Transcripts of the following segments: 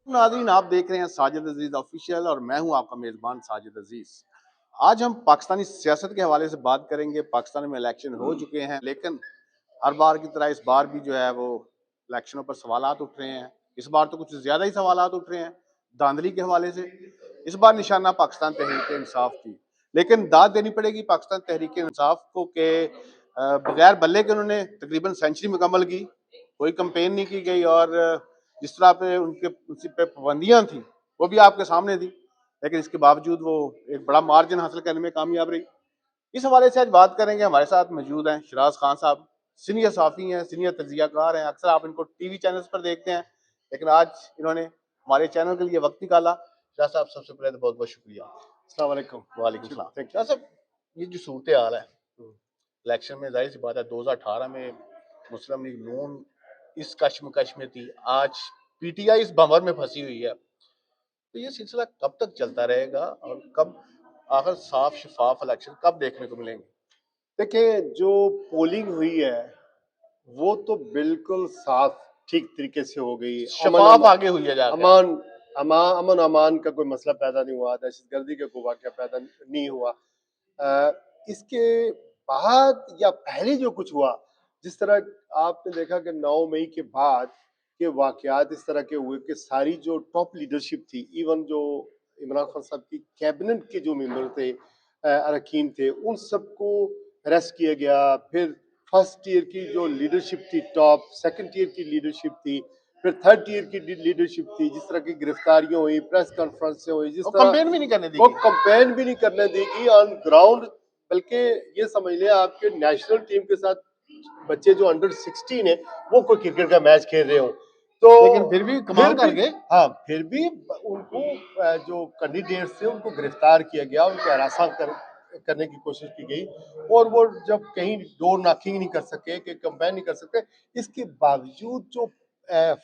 नाज़रीन, आप देख रहे हैं साजिद अजीज ऑफिशियल और मैं हूं आपका मेजबान साजिद अजीज। आज हम पाकिस्तानी सियासत के हवाले से बात करेंगे। पाकिस्तान में इलेक्शन हो चुके हैं, लेकिन हर बार की तरह इस बार भी जो है वो इलेक्शनों पर सवालात उठ रहे हैं। इस बार तो कुछ ज्यादा ही सवालात उठ रहे हैं धांधली के हवाले से। इस बार निशाना पाकिस्तान तहरीक इंसाफ की, लेकिन दाद देनी पड़ेगी पाकिस्तान तहरीक इंसाफ को कि बगैर बल्ले के उन्होंने तकरीबन सेंचुरी मुकम्मल की, कोई कंपेन नहीं की गई और जिस तरह पे उनसे पे पाबंदियां थी वो भी आपके सामने थी, लेकिन इसके बावजूद वो एक बड़ा मार्जिन हासिल करने में कामयाब रही। इस हवाले से आज बात करेंगे। हमारे साथ मौजूद हैं शराज खान साहब, सीनियर साफ़ी हैं, सीनियर तजियाकार हैं। अक्सर आप इनको टीवी चैनल्स पर देखते हैं, लेकिन आज इन्होंने हमारे चैनल के लिए वक्त निकाला। शाह साहब, सबसे पहले तो बहुत बहुत शुक्रिया। अस्सलाम वालेकुम। वालेकुम सलाम। शाह साहब, ये जो सूरत हाल है इलेक्शन में, जाहिर सी बात है 2018 में मुस्लिम लीग नून इस कश्मकश में थी, आज पीटीआई इस भंवर में फंसी हुई है। तो ये सिलसिला कब तक चलता रहेगा और कब आखिर साफ शफाफ इलेक्शन कब देखने को मिलेंगे? देखिए, जो पोलिंग हुई है वो तो बिल्कुल साफ ठीक तरीके से हो गई। शफाफ आगे हुई है जाकर। अमन अमान का कोई मसला पैदा नहीं हुआ, दहशतगर्दी का कोई वाक़या पैदा नहीं हुआ। इसके बाद या पहले जो कुछ हुआ, जिस तरह आपने देखा कि 9 मई के बाद के वाक़यात इस तरह के हुए कि सारी जो टॉप लीडरशिप थी, इवन जो इमरान खान साहब की कैबिनेट के जो मेंबर थे, अरकान थे, उन सबको अरेस्ट किया गया। फिर फर्स्ट ईयर की जो लीडरशिप थी टॉप, सेकंड ईयर की लीडरशिप थी, फिर थर्ड ईयर की लीडरशिप थी, जिस तरह की गिरफ्तारियां हुई, प्रेस कॉन्फ्रेंस हुई, जिस तरह कंपेन भी नहीं करने दी वो कंपेन भी नहीं करने देगी ऑन ग्राउंड। बल्कि ये समझ लें आपके नेशनल टीम के साथ बच्चे जो अंडर 16 है वो कोई क्रिकेट का मैच खेल रहे हो, तो लेकिन फिर भी कमाल कर गए। हाँ, फिर भी उनको जो कैंडिडेट्स थे उनको गिरफ्तार किया गया, उनको हरासा करने की कोशिश की गई, और वो जब कहीं डोर नॉकिंग नहीं कर सके, कि कंपेन नहीं कर सकते, इसके बावजूद जो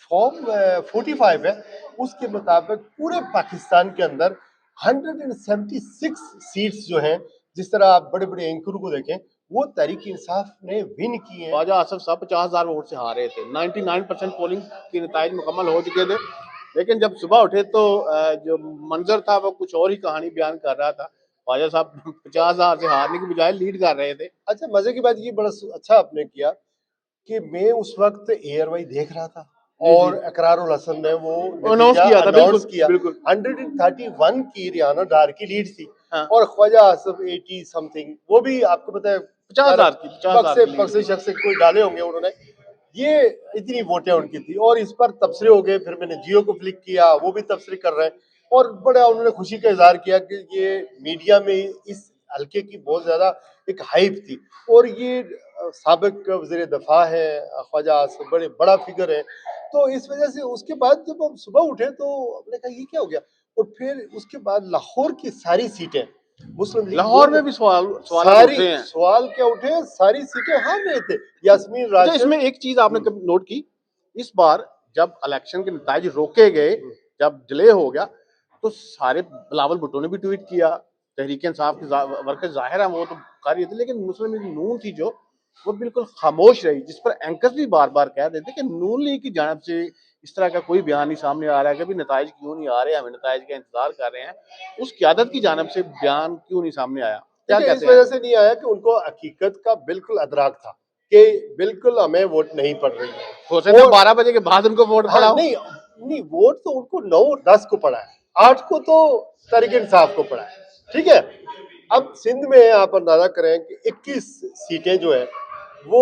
फॉर्म 45 है उसके मुताबिक पूरे पाकिस्तान के अंदर 176 सीट्स जो हैं, जिस तरह आप बड़े बड़े एंकर को देखें, वो तहरीक इंसाफ ने विन किए हैं। ख्वाजा आसिफ साहब 50,000 वोट से हारे थे। 99% पोलिंग के नताइज मुकम्मल हो चुके थे, लेकिन जब सुबह उठे तो जो मंजर था वो कुछ और ही कहानी बयान कर रहा था। ख्वाजा साहब 50,000 से हारने की बजाय लीड कर रहे थे। अच्छा, मजे की बात ये बड़ा अच्छा आपने किया कि मैं उस वक्त एयरवाई देख रहा था और इकरारुल हसन ने वो अनाउंस किया था। अनाउंस किया। बिल्कुल 131 की रियाना डार की लीड थी। हाँ। और ख्वाजा आसिफ 80 समथिंग, वो भी आपको पता है 50,000 की 50,000 की बक्से शख्स से कोई डाले होंगे उन्होंने, ये इतनी वोटें उनकी थी। और इस पर तबसरे हो गए, फिर मैंने जियो को क्लिक किया, वो भी तबसरे कर रहे हैं, और बड़ा उन्होंने खुशी का इजहार किया कि ये मीडिया में इस हल्के की बहुत ज्यादा एक हाइप थी। और ये साबिक वज़ीर दफा है ख्वाजा आसिफ, बड़े बड़ा फिगर है। तो इस वजह से उसके बाद जब हम सुबह उठे तो हमने कहा ये क्या हो गया। और फिर उसके बाद लाहौर की सारी सीटें मुस्लिम लीग लाहौर में भी सवाल सारी सवाल क्या उठे, सारी सीटें हार रहे थे। यास्मीन राशिद। इसमें एक चीज आपने कभी नोट की, इस बार जब इलेक्शन के नताइज रोके गए, जब डिले हो गया, तो सारे बिलावल भुट्टो ने भी ट्वीट किया, तहरीक इंसाफ के वर्कर जाहिर है वो तो कर रही थी, लेकिन मुस्लिम लीग नून थी जो वो बिल्कुल खामोश रही, जिस पर एंकर्स भी बार बार कह देते कि नून लीग की जानब से इस तरह का कोई बयान नहीं सामने आ रहा है कि अभी नताइज क्यों नहीं आ रहे, हमें नताइज का इंतजार कर रहे हैं। उस क़यादत की जानब से बयान क्यों नहीं सामने आया? क्या कहते हैं? इस वजह से नहीं आया कि उनको हकीकत का बिल्कुल अदराक था कि बिल्कुल हमें वोट नहीं पड़ रही है। हो सकता है 12 बजे के बाद उनको वोट पड़ा हो। नहीं, वोट तो उनको 9-10 को पड़ा है, 8 को तो तहरीक इंसाफ को पड़ा है। ठीक है, अब सिंध में आप अंदाजा करें कि 21 सीटें जो है वो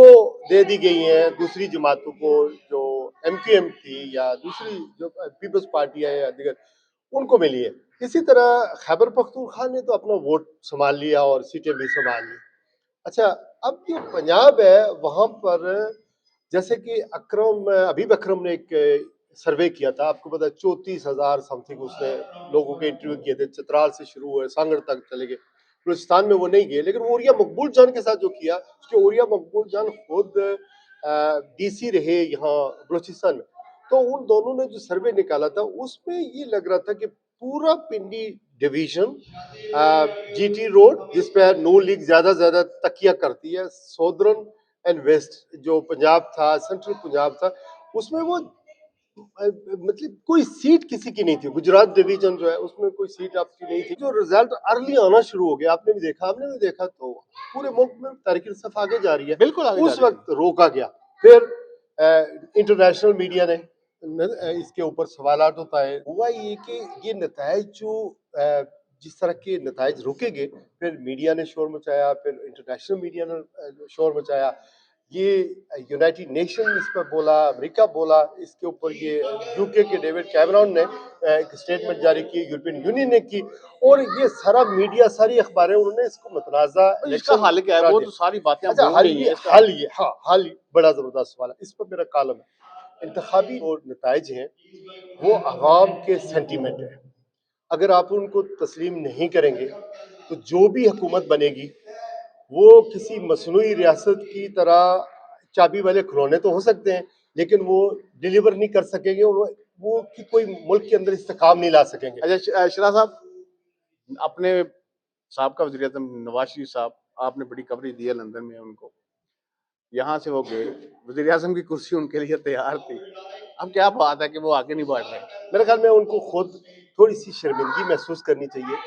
दे दी गई हैं दूसरी जमातों को, जो एमक्यूएम थी या दूसरी जो पीपल्स पार्टी है या दिगर, उनको मिली है। इसी तरह खैबर पख्तूनख्वा ने तो अपना वोट संभाल लिया और सीटें भी संभाल ली। अच्छा, अब जो पंजाब है वहां पर, जैसे कि अबीब अकरम ने एक सर्वे किया था, आपको पता है 34,000 समथिंग उसने लोगों के इंटरव्यू किए थे, चतराल से शुरू हुए सांगड़ तक चले गए। बलूचिस्तान में वो नहीं गए, लेकिन ओरिया मकबूल जान के साथ जो किया, उसके ओरिया मकबूल जान खुद डीसी रहे यहाँ बलूचिस्तान में। तो उन दोनों ने जो सर्वे निकाला था उसमें ये लग रहा था कि पूरा पिंडी डिवीजन, जीटी रोड, जिस पर नून लीग ज्यादा तकिया करती है, सौदर्न एंड वेस्ट जो पंजाब था, सेंट्रल पंजाब था, उसमें वो मतलब कोई सीट किसी की नहीं थी, गुजरात डिवीजन जो है उसमें कोई सीट आपकी नहीं थी। जो रिजल्ट अर्ली आना शुरू हो गया, आपने भी देखा, हमने भी देखा, तो पूरे मुल्क में तहरीक इंसाफ आगे जा रही है, बिल्कुल आगे जा उस रही है। वक्त रोका गया। फिर इंटरनेशनल मीडिया ने इसके ऊपर सवालात उठाए। हुआ ये कि ये नताइज जो जिस तरह के नताइज रुकेंगे, फिर मीडिया ने शोर मचाया, फिर इंटरनेशनल मीडिया ने शोर मचाया, ये यूनाइटेड नेशन इस पर बोला, अमेरिका बोला, इसके ऊपर ये यूके के डेविड कैमरॉन ने एक स्टेटमेंट जारी की, यूरोपियन यूनियन ने की, और ये सारा मीडिया, सारी अखबारें, उन्होंने इसको मतनाज़ा तो इसका इलेक्शन हल क्या है? करार वो दिया। तो सारी बातें हम अच्छा, बोल रही हैं इसका। हल ये बड़ा जबरदस्त सवाल है, इस पर मेरा कॉलम है। इंतखाबी जो नताइज हैं वो अवाम के सेंटीमेंट है, अगर आप उनको तस्लीम नहीं करेंगे तो जो भी हुकूमत बनेगी वो किसी मसनूई रियासत की तरह चाबी वाले खिलौने तो हो सकते हैं, लेकिन वो डिलीवर नहीं कर सकेंगे, और वो कि कोई मुल्क के अंदर इस्तेकाम नहीं ला सकेंगे। अच्छा शरा साहब, अपने साबका वज़ीर आज़म नवाज शरीफ साहब, आपने बड़ी कवरेज दी है लंदन में उनको, यहाँ से वो गए, वज़ीर आज़म की कुर्सी उनके लिए तैयार थी। अब क्या बात है कि वो आगे नहीं बढ़ रहे? मेरे ख्याल में उनको खुद थोड़ी सी शर्मिंदगी महसूस करनी चाहिए,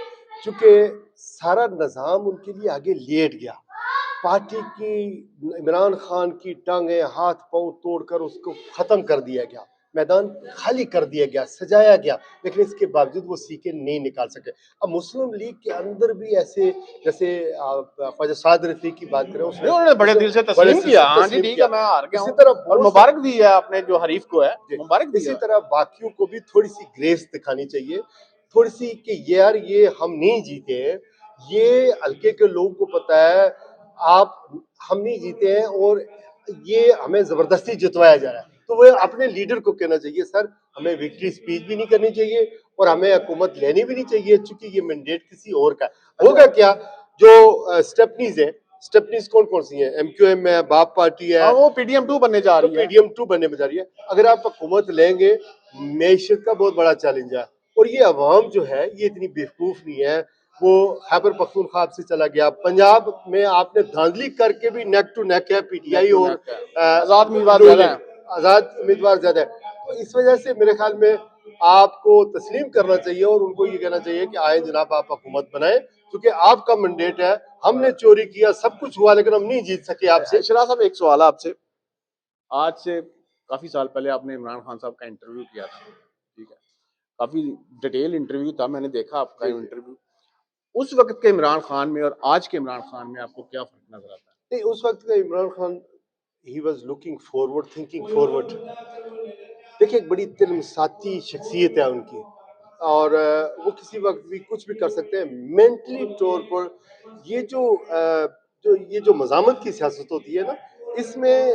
क्योंकि सारा निज़ाम उनके लिए आगे लेट गया। पार्टी की, इमरान खान की टांगें हाथ पांव तोड़कर उसको खत्म कर दिया गया, मैदान खाली कर दिया गया, सजाया गया, लेकिन इसके बावजूद वो सीटें नहीं निकाल सके। अब मुस्लिम लीग के अंदर भी ऐसे, जैसे आप ख्वाजा साद रफीक की बात करें, नहीं, उन्होंने बड़े दिल से बड़े तस्लीम दिल किया, से हाँ जी तस्लीम ठीक किया। है, मैं हार गया इसी हूँ, तरह और बहुत मुबारक दी है अपने जो हरीफ को है, जी, मुबारक दी इसी है। तरह बाकियों को भी थोड़ी सी ग्रेस दिखानी चाहिए, थोड़ी सी कि यार ये हम नहीं जीते हैं, ये हल्के के लोगों को पता है आप हम नहीं जीते हैं, और ये हमें जबरदस्ती जितवाया जा रहा है। तो वो अपने लीडर को कहना चाहिए, सर हमें विक्ट्री स्पीच भी नहीं करनी चाहिए और हमें हुकूमत लेनी भी नहीं चाहिए, क्योंकि ये मैंडेट किसी और का है। होगा क्या, जो स्टेपनीज है, स्टेपनीज कौन कौन सी हैं, एमक्यूएम है, बाप पार्टी है, हाँ, वो पीडीएम 2 बनने जा तो रही है। पीडीएम 2 बनने में जा रही है। अगर आप हुकूमत लेंगे, मैशत का बहुत बड़ा चैलेंज है, और ये अवाम जो है ये इतनी बेवकूफ नहीं है। वो खैबर पख्तूनख्वा से चला गया, पंजाब में आपने धांधली करके भी नेक टू नेक है पीटीआई और आजाद उम्मीदवार नून ज्यादा लीग, आजाद उम्मीदवार ज्यादा है। तो इस वजह से मेरे ख्याल में आपको तस्लीम करना चाहिए और उनको ये कहना चाहिए कि आए जनाब आप हुकूमत बनाए, क्योंकि आपका मैंडेट है, हमने चोरी किया, सब कुछ हुआ, लेकिन हम नहीं जीत सके आपसे। शरा साहब, एक सवाल आपसे, आज से काफी साल पहले आपने इमरान खान साहब का इंटरव्यू किया था, ठीक है, काफी डिटेल इंटरव्यू था, मैंने देखा आपका इंटरव्यू। उस वक्त के इमरान खान में और आज के इमरान खान में आपको क्या फर्क नजर आता है? नहीं, उस वक्त का Imran Khan he was looking forward, thinking forward. देखिए, एक बड़ी तिलमसाती शख्सियत है उनकी, और वो किसी वक्त भी कुछ भी कर सकते हैं। मेंटली तौर पर ये जो मज़ामत की सियासत होती है ना, इसमें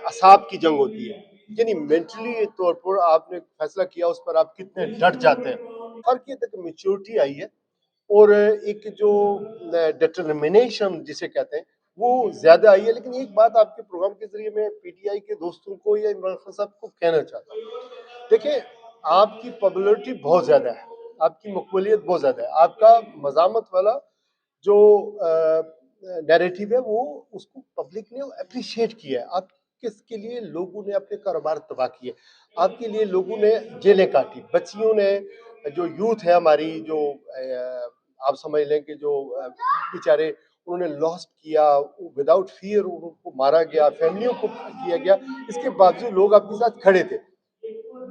असाब की जंग होती है, यानी मेंटली तौर पर आपने फैसला किया, उस पर आप कितने डट जाते हैं। फर्क ये तक मेच्योरिटी आई है, और एक जो डिटर्मिनेशन जिसे कहते हैं वो ज्यादा आई है। लेकिन एक बात आपके प्रोग्राम के जरिए मैं पीटीआई के दोस्तों को या इमरान खान साहब को कहना चाहता हूँ, देखिए आपकी पॉपुलैरिटी बहुत ज्यादा है, आपकी मकबूलियत बहुत ज्यादा है, आपका मजामत वाला जो नैरेटिव है वो उसको पब्लिक ने अप्रिशिएट किया है। आप किसके लिए लोगों ने अपने कारोबार तबाह किए, आपके लिए लोगों ने जेलें काटी, बच्चियों ने, जो यूथ है हमारी, जो आप समझ लें कि जो बेचारे उन्होंने लॉस्ट किया, विदाउट फियर उनको मारा गया, फैमिलियों को किया गया, इसके बावजूद लोग आपके साथ खड़े थे।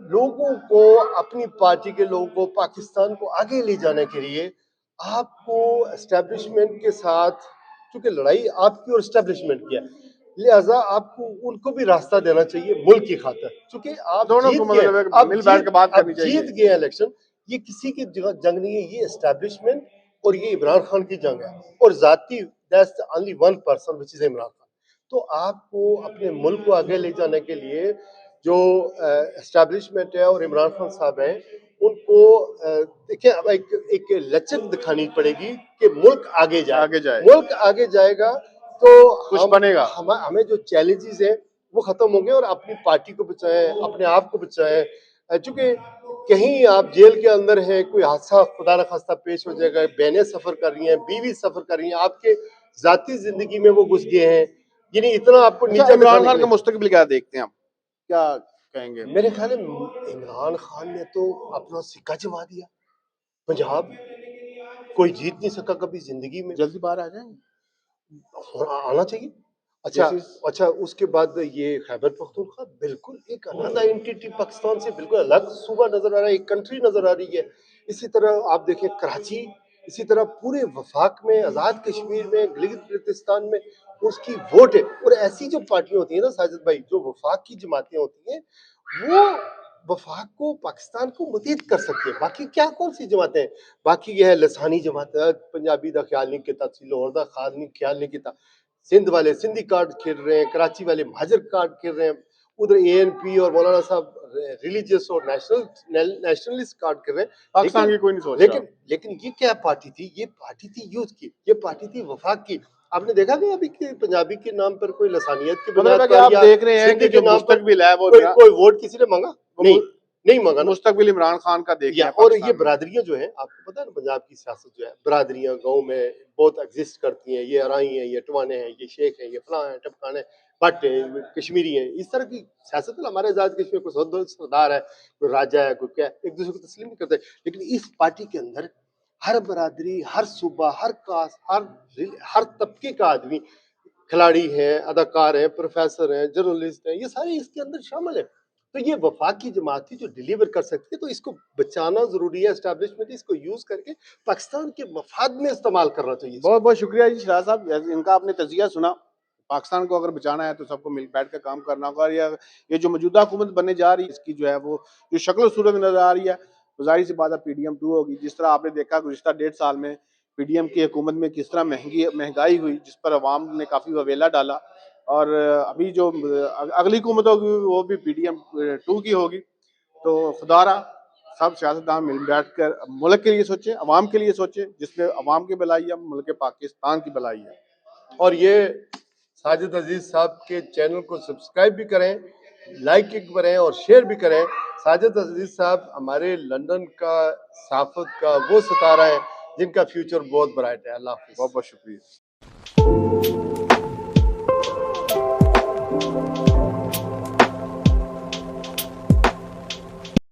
लोगों को, अपनी पार्टी के लोगों को, पाकिस्तान को आगे ले जाने के लिए आपको एस्टेब्लिशमेंट के साथ, क्योंकि लड़ाई आपकी और एस्टेब्लिशमेंट की है, लिहाजा आपको उनको भी रास्ता देना चाहिए मुल्क की खातिर, क्योंकि आप दोनों जीत को गए, मतलब मिल बैठ के बात करनी चाहिए। जीत गए इलेक्शन। ये किसी की जंग नहीं है, ये एस्टेब्लिशमेंट और ये इमरान खान की जंग है, और जाती that's only one person which is Imran Khan. तो आपको अपने मुल्क को आगे ले जाने के लिए जो एस्टेब्लिशमेंट है और इमरान खान साहब हैं, उनको देखिए अब एक लचक दिखानी पड़ेगी कि मुल्क आगे जाए, मुल्क आगे जाएगा तो कुछ बनेगा। हमें जो चैलेंजेस हैं वो खत्म होंगे, और अपनी पार्टी को बचाएं, अपने आप को बचाएं। चूंकि कहीं आप जेल के अंदर हैं, कोई हादसा खुदा न खास्ता पेश हो जाएगा, बहनें सफर कर रही हैं, बीवी सफर कर रही हैं, आपके जाती जिंदगी में वो घुस गए हैं, यानी इतना आपको नीचा इमरान दिखाने खान के का लिए। मुस्तकबिल क्या देखते हैं आप? क्या کہیں گے؟ میرے خیال ہے عمران خان نے تو اپنا سکہ جما دیا. پنجاب کوئی جیت نہیں سکا کبھی زندگی میں. جلدی باہر آ جائیں گے آنا چاہیے. اچھا جیسے اچھا اس کے بعد یہ خیبر پختونخوا بالکل ایک علیحدہ انٹیٹی پاکستان سے بالکل الگ صوبہ نظر آ رہا ہے, ایک کنٹری نظر آ رہی ہے. اسی طرح آپ دیکھیں کراچی, اسی طرح پورے وفاق میں, آزاد کشمیر میں, گلگت بلتستان میں اس کی ووٹ ہے. اور ایسی جو پارٹیاں ہوتی ہیں نا ساجد بھائی, جو وفاق کی جماعتیں ہوتی ہیں وہ وفاق کو پاکستان کو متحد کر سکتی ہے. باقی کیا کون سی جماعتیں ہیں؟ باقی یہ ہے لسانی جماعت, پنجابی دا خیال نہیں کیتا, لاہور دا خیال نہیں کیتا, سندھ والے سندھی کارڈ کھیل رہے ہیں, کراچی والے مہاجر کارڈ کھیل رہے ہیں, ادھر اے این پی اور مولانا صاحب ریلیجیس اور نیشنلسٹ کارڈ کر رہے ہیں. پاکستان کی کوئی نہیں سوچ رہا. لیکن یہ کیا پارٹی تھی؟ یہ پارٹی تھی یوتھ کی, یہ پارٹی تھی وفاق کی. آپ نے دیکھا کہ ابھی پنجابی کے نام پر کوئی لسانیت کی بنیاد مطلب ہے کہ پر آپ یا دیکھ رہے ہیں سندھی کہ کے جو نام پر مستقبل ہے وہ کوئی ووٹ کسی نے مانگا نہیں مانگا نا. مستقبل عمران خان کا دیکھ رہے ہیں اور یہ پاکستان میں. برادریاں جو ہیں, آپ کو پتا ہے نا پنجاب کی سیاست جو ہے, برادریاں گاؤں میں بہت ایگزسٹ کرتی ہیں. یہ ارائی ہیں, یہ ٹوانے ہیں, یہ شیخ ہیں, یہ فلاں ہیں, ٹپکان ہیں, بٹ ہیں, کشمیری ہیں. اس طرح کی سیاست ہے. ہمارے آزاد کشمیر کوئی سردار ہے, کوئی راجا ہے, کوئی کیا, ایک دوسرے کو تسلیم نہیں کرتے. لیکن اس پارٹی کے اندر ہر برادری, ہر صوبہ, ہر کاسٹ, ہر طبقے کا آدمی, کھلاڑی ہیں, اداکار ہیں, پروفیسر ہیں, جرنلسٹ ہیں, یہ سارے اس کے اندر شامل ہیں. تو یہ وفاق کی جماعت تھی جو ڈیلیور کر سکتی ہے. تو اس کو بچانا ضروری ہے. اسٹیبلشمنٹ اس کو یوز کر کے پاکستان کے مفاد میں استعمال کرنا چاہیے. بہت بہت شکریہ جی شراز صاحب, ان کا آپ نے تجزیہ سنا. پاکستان کو اگر بچانا ہے تو سب کو مل بیٹھ کر کام کرنا ہوگا. یہ جو موجودہ حکومت بننے جا رہی ہے, اس کی جو ہے وہ جو شکل و صورت میں نظر آ رہی ہے, ظاہر سی بات ہے پی ڈی ایم 2 ہوگی. جس طرح آپ نے دیکھا گزشتہ 1.5 سال میں پی ڈی ایم کی حکومت میں کس طرح مہنگائی ہوئی, جس پر عوام نے کافی وویلا ڈالا. اور ابھی جو اگلی حکومت ہوگی وہ بھی پی ڈی ایم 2 کی ہوگی. تو خدا را سب سیاستدان مل بیٹھ کر ملک کے لیے سوچیں, عوام کے لیے سوچیں, جس میں عوام کی بھلائی ہے, ملک پاکستان کی بھلائی ہے. اور یہ ساجد عزیز صاحب کے چینل کو سبسکرائب بھی کریں, لائک کریں اور شیئر بھی کریں. ساجد عزیز صاحب ہمارے لندن کا صحافت کا وہ ستارہ ہے جن کا فیوچر بہت برائٹ ہے. اللہ حافظ. بہت بہت شکریہ.